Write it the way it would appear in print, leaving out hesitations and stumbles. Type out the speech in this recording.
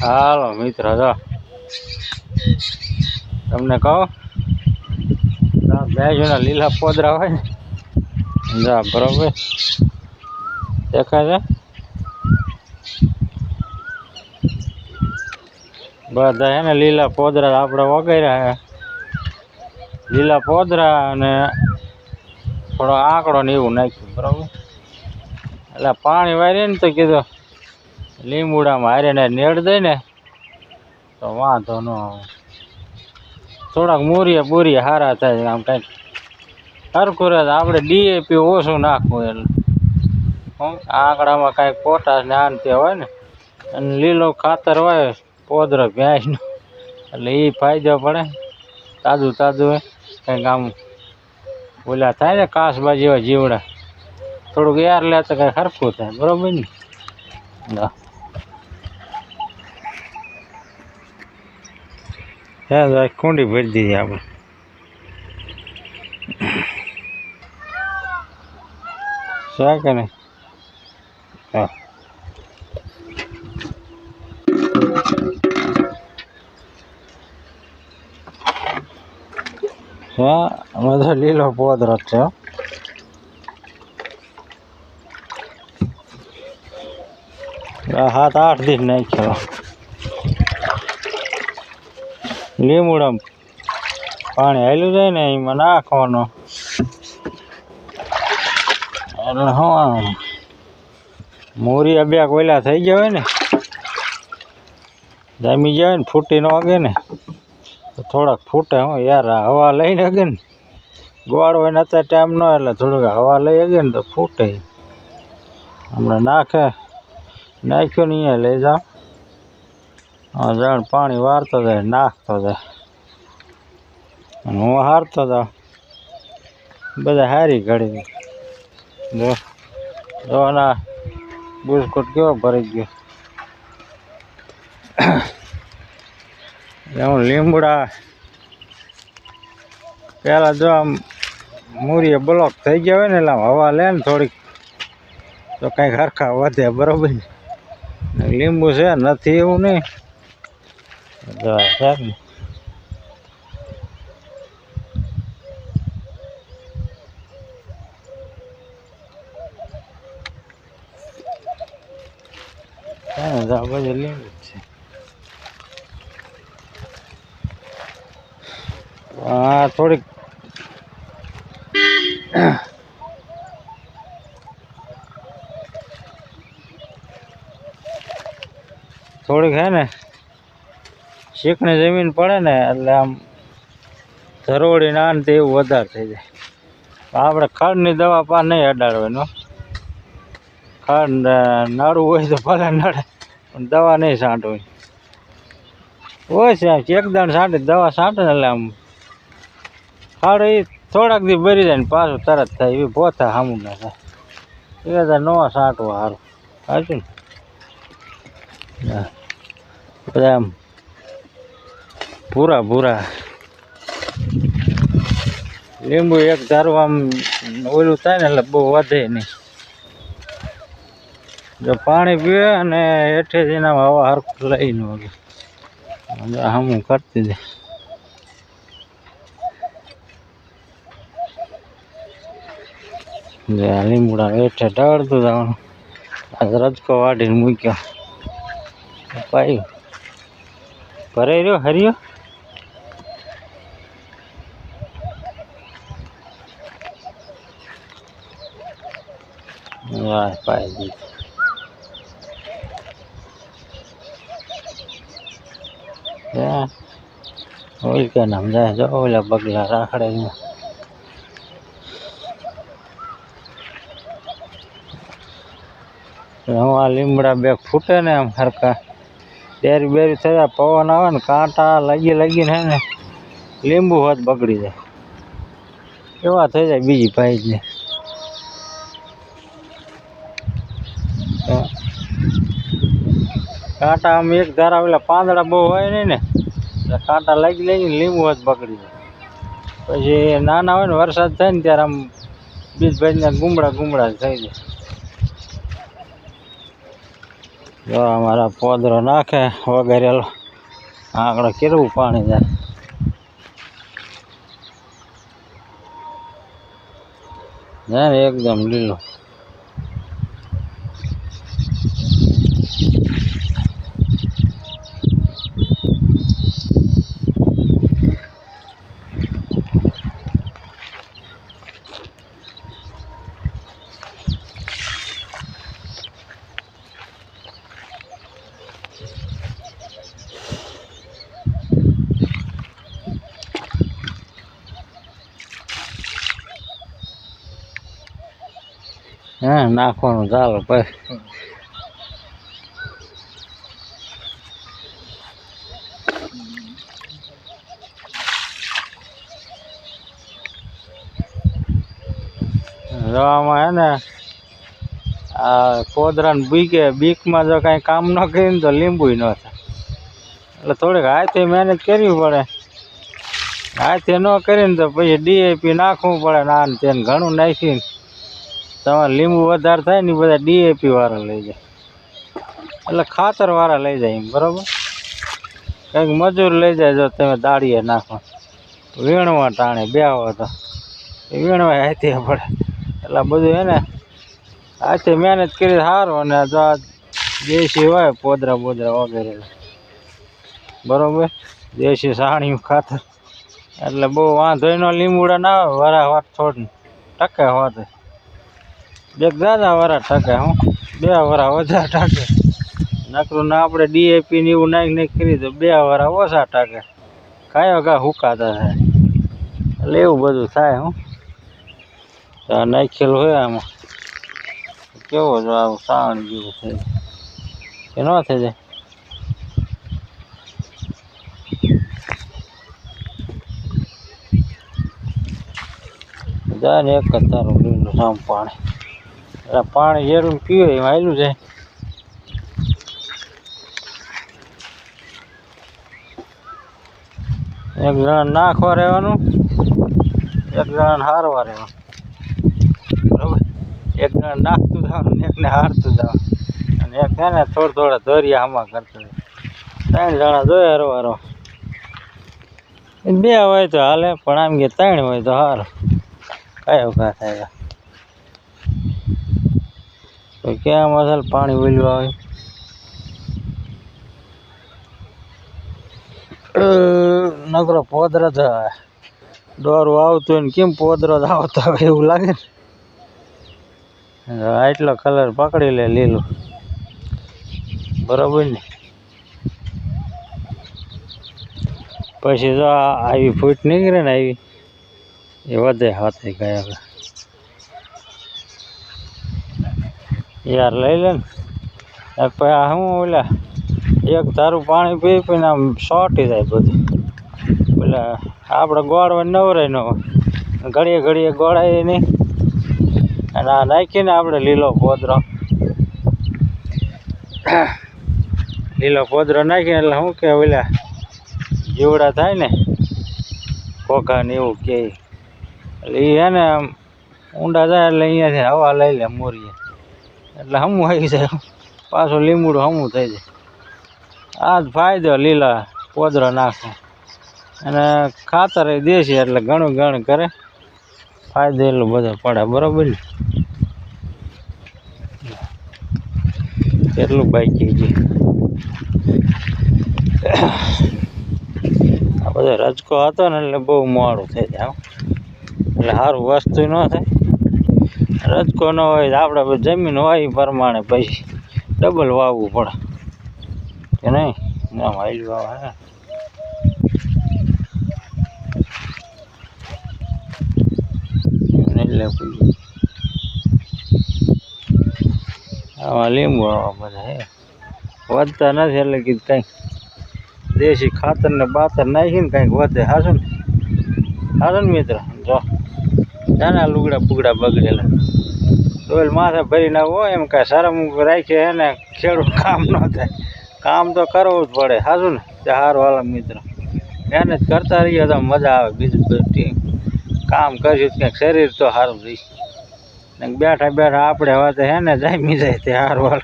હાલો મિત્ર, જો તમને કહું ભેંસોના લીલા પોદરા હોય ને, જા બરોબર દેખાય છે. બધા હે ને લીલા પોદરા આપણે વગાડ્યા હે, લીલા પોદરા અને થોડો આંકડો ને એવું નાખ્યું બરોબર. એટલે પાણી વારીએ ને તો કીધું લીંબુડામાં હારે ને નેડ દે ને તો વાંધો ન આવે. થોડાક મૂરીએ બૂરીએ સારા થાય. આમ કંઈક સરખું રહે. આપણે ડીએપી ઓછું નાખવું એટલે આંકડામાં કાંઈક પોટાશ ને આન તે હોય ને, અને લીલો ખાતર હોય પોદરો ભેંસનો એટલે એ ફાયદો પડે. તાજું તાજું હોય કંઈક આમ ઓલા થાય ને કાચબા જેવા જીવડા, થોડુંક યાર લે તો કંઈ સરખું થાય બરોબર ને. કુંડી ભરી દીધી આપણે. છે કે નહીં? હા અમે તો લીલો પોદરો છે. 7-8 દિવસ નાખ્યો. લીમડા પાણી હાલ્યું જાય ને એમાં નાખવાનો એટલે શું મૂરી બે કોયલા થઈ ગયા હોય ને, જામી જાય ને, ફૂટી ન વાગે ને તો થોડાક ફૂટે. હું યાર હવા લઈને અગે ને ગોળ હોય ને અત્યારે ટાઈમ ન એટલે થોડુંક હવા લઈ અગે ને તો ફૂટે. હમણાં નાખ્યો ને અહીંયા લઈ જાઓ. હા જાણ પાણી વારતો જાય, નાખતો જાય અને હું હારતો જાઉં. બધા હારી ઘડી જો ના બિસ્કુટ કેવો ભરી ગયો. હું લીમડા પેલા જો આમ મૂરીએ બ્લોક થઈ ગયા હોય ને એટલે હવા લે ને થોડીક તો કંઈક હરખા વધે બરોબર ને. લીંબુ છે નથી એવું નહીં. બધું લીંબુ છે. હા થોડીક હે ને શીખની જમીન પડે ને એટલે આમ ધરોડી ના ને એવું વધારે થઈ જાય. આપણે ખડની દવા પા નહીં અડાડવાનું. ખડ નડવું હોય તો ભલે નડે પણ દવા નહીં છાંટવી હોય છે. એકદમ છાંટી દવા છાંટે ને એટલે આમ ખડ એ થોડાક દી ભરી જાય ને પાછું તરત થાય. એવી પોથા સામું ના થાય. એ ન છાંટવું સારું. સાચું ને? બધા આમ ભૂરા લીંબુ એક ધારું આમ ઓલું થાય ને એટલે બહુ વધે નહીં. જો પાણી પીવે અને હેઠે એના હવા હરખું લઈ ન વગે હમું કરતી જાય. લીંબુડા હેઠે ઢળતું જવાનું. રજકો વાઢીને મૂક્યો પાયું ભરાઈ રહ્યો હરિયો. પાઈ દીધું. ઓલ કે નામ જાય જો ઓલા બગલા રાખડે. હું આ લીમડા બે ફૂટે ને આમ હરકા બેરી થયા પવન આવે ને કાંટા લાગીને હે ને લીંબુ હોત બગડી જાય એવા થઈ જાય. બીજી ભાઈ ને કાંટા આમ એક ધારા ઓલા પાંદડા બહુ હોય નહીં ને એટલે કાંટા લાગીને લીંબુ હોત બગડી જાય. પછી નાના હોય ને વરસાદ થાય ને ત્યારે આમ બીજ ભાઈને ગુમડા થઈ જાય. જો અમારા પોદરો નાખે વગેરેલો આગળ કેવું પાણી જાય. જાય એકદમ લીલો. હા નાખવાનું ચાલો પછી. આમાં હે ને આ પોદરાને બીકમાં જો કાંઈ કામ ન કરીને તો લીંબુ ન થાય. એટલે થોડીક હાથે મહેનત કરવી પડે. હાથે ન કરીને તો પછી ડીએપી નાખવું પડે ને આને તેને ઘણું નાખીને તમારે લીંબુ વધારે થાય ને બધા ડીએપી વાળા લઈ જાય. એટલે ખાતર વાળા લઈ જાય એમ બરાબર. કંઈક મજૂર લઈ જાય જો તમે દાળીએ નાખો વીણવા ટાણે બેહો તો એ વીણવા હાથે પડે. એટલે બધું હે ને હાથે મહેનત કરી સારું. અને જો આ દેશી હોય પોદરા વગેરે બરાબર દેશી સાણિયું ખાતર એટલે બહુ વાંધો એનો લીંબુડા ના આવે. વરા વાત થોડ ટકે હોત એક દાદા વરા ટકે હું 2 વરા વધારે ટકે. નકરું ના આપણે ડીએપી ને એવું નાખી કરી તો 2 વરા ઓછા ટકે. કાયો ઘા હુકાતા થાય. એટલે એવું બધું થાય. હું તો નાખેલું હોય આમાં કેવો જો આવું સાણ જેવું થઈ જાય કે ન થઈ જાય. જાય ને એક જ તારું લીલું સામ પાણી. એટલે પાણી જેરું પીવે એમાં આવેલું જાય. એક જણા નાખવા રહેવાનું, એક જણાને હારવા રહેવાનું બરાબર. એક જણા નાખતું જવાનું ને એકને હારતું જવાનું. અને એક છે ને થોડા ધોરિયા હમા કરતા 3 જણા જોઈએ હરવારો. 2 હોય તો હાલે પણ આમ કે 3 હોય તો સારું. કયો ઘા થાય તો ક્યાં મસાલ પાણી વળવા આવે. નકરો પોદરો જ દોરું આવતું હોય ને કેમ પોદરો જ આવતો હોય એવું લાગે ને. આટલો કલર પકડી લે લીલું બરાબર ને. પછી જો આવી ફૂટ નીકળે ને આવી એ વધે હાથે ગયા યાર લઈ લે ને. પછી હું ઓલા એક ધારું પાણી પી પીને આમ સોટી જાય બધું. પેલા આપણે ગોળવા નવરાય ન હોય ઘડીએ ગોળાય નહીં. અને આ નાખીને આપણે લીલો પોદરો નાખીને એટલે શું કે ઓલા જીવડા થાય ને ખોખા ને એવું કે એટલે એ હે ને આમ ઊંડા જાય એટલે અહીંયાથી હવા લઈ લે મોરીએ એટલે હમું આવી જાય. પાછું લીંબુડું હમું થઈ જાય. આ જ ફાયદો લીલા પોદરો નાખો. અને ખાતર એ દેશી એટલે ઘણું કરે ફાયદો એટલું બધો પડે બરાબર ને. કેટલું બાકી ગયું આ બધો રજકો હતો ને એટલે બહુ મોડું થઈ જાય. એટલે સારું વસ્તુ ન થાય. રજકો ન હોય આપણે જમીન હોય એ પ્રમાણે પછી ડબલ વાવવું પડે કે નહીં. ના વાયલું વાવા હે એટલે આમાં લીંબુ આવા બધા હે વધતા નથી. એટલે કીધું કંઈક દેશી ખાતર ને બાતર નાખીને કંઈક વધે. હાશું ને મિત્ર. જો નાના લુગડા બુગડા બગડેલા ડોલ માથે ભરી ના હોય એમ કાંઈ શરમ રાખીએ એને ખેડૂત કામ ન થાય. કામ તો કરવું જ પડે. હાશું ને તે સારું હાલ મિત્ર મહેનત કરતા રહીએ તો મજા આવે. બીજું બધું કામ કરીશું કંઈક શરીર તો સારું રહીશ. બેઠા આપણે વાત હે ને જામી જાય તે સારું હાલ.